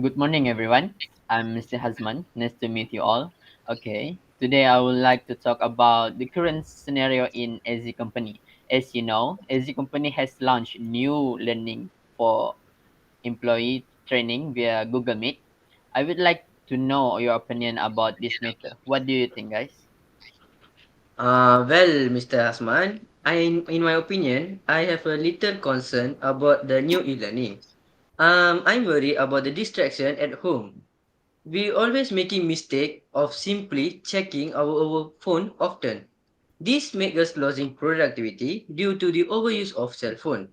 Good morning, everyone. I'm Mr. Hasman. Nice to meet you all. Okay, today I would like to talk about the current scenario in AZ Company. As you know, AZ Company has launched new learning for employee training via Google Meet. I would like to know your opinion about this matter. What do you think, guys? Well, Mr. Asman, in my opinion, I have a little concern about the new e-learning. I'm worried about the distraction at home. We always making mistake of simply checking our phone often. This makes us losing productivity due to the overuse of cell phone.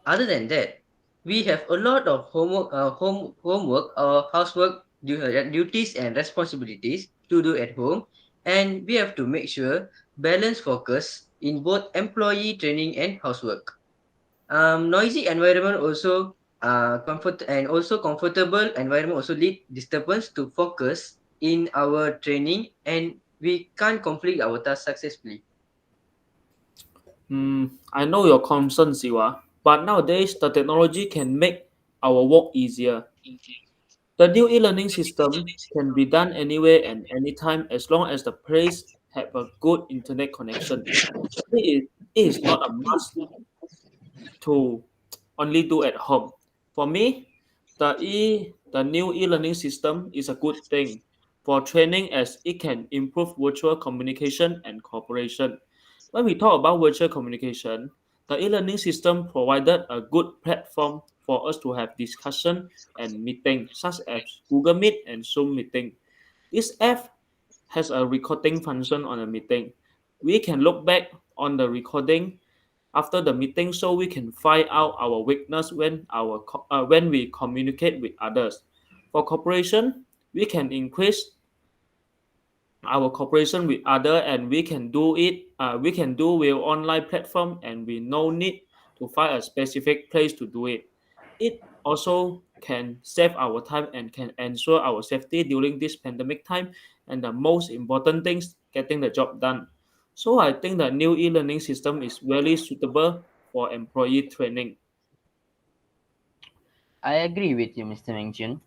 Other than that, we have a lot of homework or housework duties and responsibilities to do at home, and we have to make sure balance focus in both employee training and housework. Noisy environment also comfortable environment also lead disturbance to focus in our training, and we can't complete our task successfully. I know your concern, Siwa, but nowadays the technology can make our work easier. The new e-learning system can be done anywhere and anytime as long as the place have a good internet connection. It is not a must to only do at home. For me, the new e-learning system is a good thing for training as it can improve virtual communication and cooperation. When we talk about virtual communication, the e-learning system provided a good platform for us to have discussion and meeting such as Google Meet and Zoom meeting. This app has a recording function on a meeting. We can look back on the recording after the meeting so we can find out our weakness when we communicate with others. For cooperation, we can increase our cooperation with other and we can do with online platform and we no need to find a specific place to do it. It also can save our time and can ensure our safety during this pandemic time, and the most important things, getting the job done. So I think the new e-learning system is very suitable for employee training. I agree with you, Mr. Mengjun.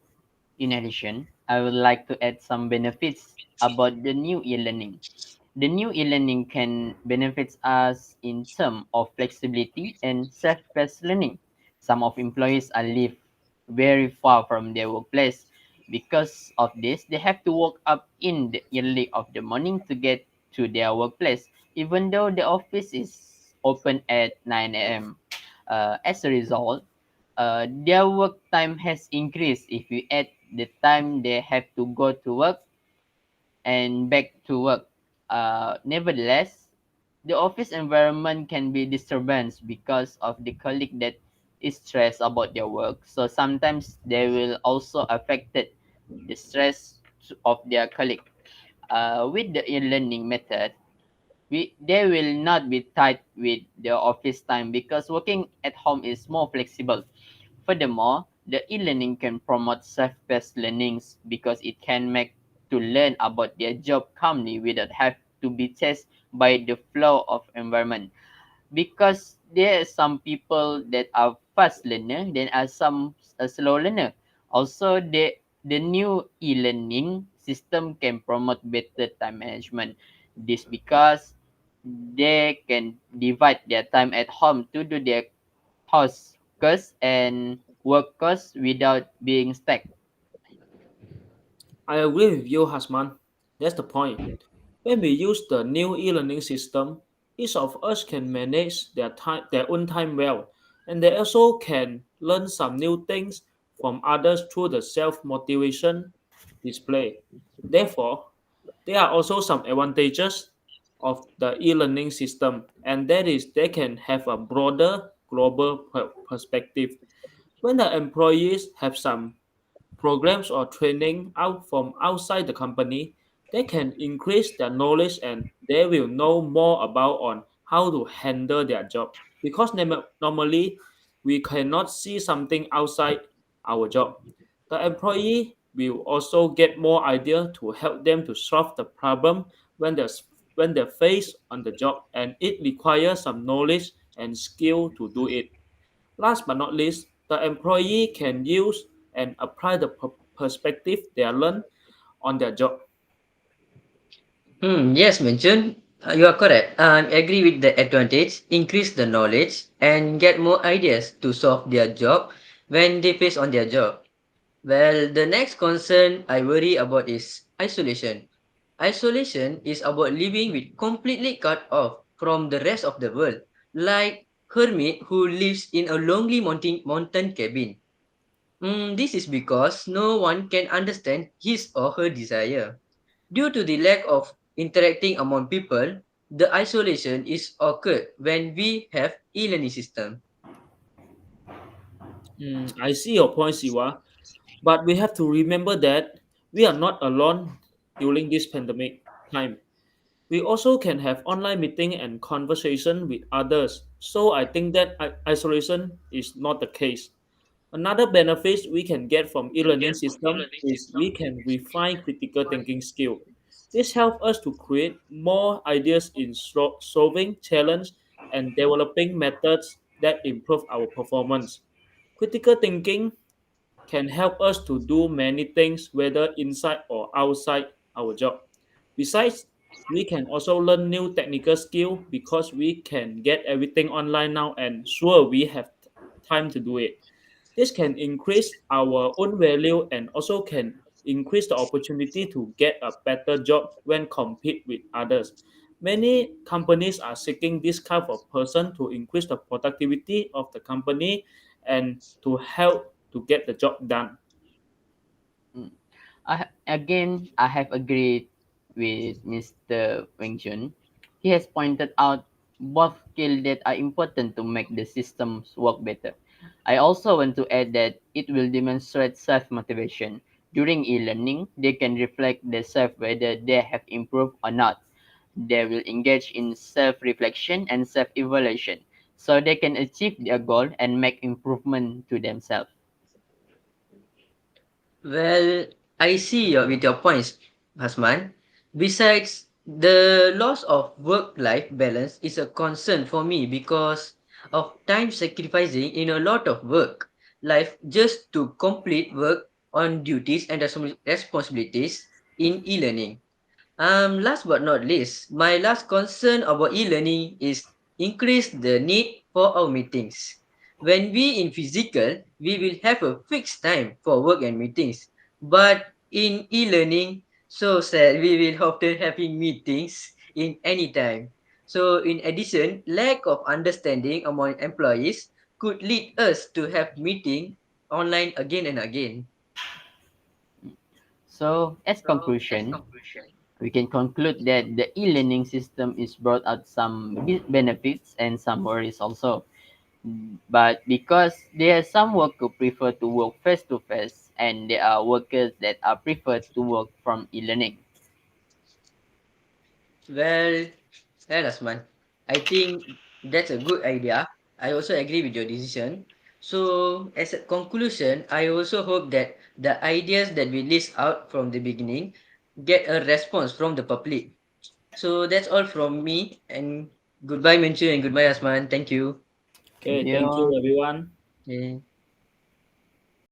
In addition, I would like to add some benefits about the new e-learning. The new e-learning can benefit us in terms of flexibility and self-paced learning. Some of employees are live very far from their workplace. Because of this, they have to wake up in the early of the morning to get to their workplace, even though the office is open at 9 a.m. As a result, their work time has increased. If you add the time they have to go to work and back to work. Nevertheless, the office environment can be disturbance because of the colleague that is stressed about their work. So sometimes they will also affected the stress of their colleague. With the e-learning method, they will not be tied with the office time because working at home is more flexible. Furthermore, the e-learning can promote self-paced learnings because it can make to learn about their job calmly without have to be chased by the flow of environment. Because there are some people that are fast learner, then are some a slow learner. Also, the new e-learning system can promote better time management. This because they can divide their time at home to do their tasks and workers without being stuck. I agree with you, Hasman. That's the point. When we use the new e-learning system, each of us can manage their own time well, and they also can learn some new things from others through the self-motivation display. Therefore, there are also some advantages of the e-learning system, and that is they can have a broader global perspective. When the employees have some programs or training out from outside the company, they can increase their knowledge and they will know more about on how to handle their job. Because normally we cannot see something outside our job. The employee will also get more idea to help them to solve the problem when there's when they're faced on the job, and it requires some knowledge and skill to do it. Last but not least, the employee can use and apply the perspective they are learned on their job. Yes, mention. You are correct. I agree with the advantage, increase the knowledge, and get more ideas to solve their job when they face on their job. Well, the next concern I worry about is isolation. Isolation is about living with completely cut off from the rest of the world, like hermit who lives in a lonely mountain cabin. This is because no one can understand his or her desire. Due to the lack of interacting among people, the isolation is occurred when we have e-learning system. I see your point, Siwa, but we have to remember that we are not alone during this pandemic time. We also can have online meeting and conversation with others. So I think that isolation is not the case. Another benefit we can get from e-learning system is we can refine critical thinking skill. This helps us to create more ideas in solving challenge and developing methods that improve our performance. Critical thinking can help us to do many things whether inside or outside our job. Besides, we can also learn new technical skill because we can get everything online now and sure we have time to do it. This can increase our own value and also can increase the opportunity to get a better job when compete with others. Many companies are seeking this kind of person to increase the productivity of the company and to help to get the job done. Mm. I have agreed with Mr. Weng Chun. He has pointed out both skills that are important to make the systems work better. I also want to add that it will demonstrate self-motivation. During e-learning, they can reflect themselves whether they have improved or not. They will engage in self-reflection and self-evaluation so they can achieve their goal and make improvement to themselves. Well, I see with your points, Hasman. Besides, the loss of work-life balance is a concern for me because of time sacrificing in a lot of work life just to complete work on duties and responsibilities in e-learning. Last but not least, my last concern about e-learning is increase the need for our meetings. When we in physical, we will have a fixed time for work and meetings. But in e-learning, so sad, we will often having meetings in any time. So in addition, lack of understanding among employees could lead us to have meeting online again and again. So, as conclusion, we can conclude that the e-learning system is brought out some benefits and some worries also. But because there are some workers who prefer to work face to face, and there are workers that are preferred to work from e-learning. Well, well, Asman, I think that's a good idea. I also agree with your decision. So, as a conclusion, I also hope that the ideas that we list out from the beginning get a response from the public. So, that's all from me. And goodbye, Menchu, and goodbye, Asman. Thank you. Okay, Thank thank you you. everyone. Yeah.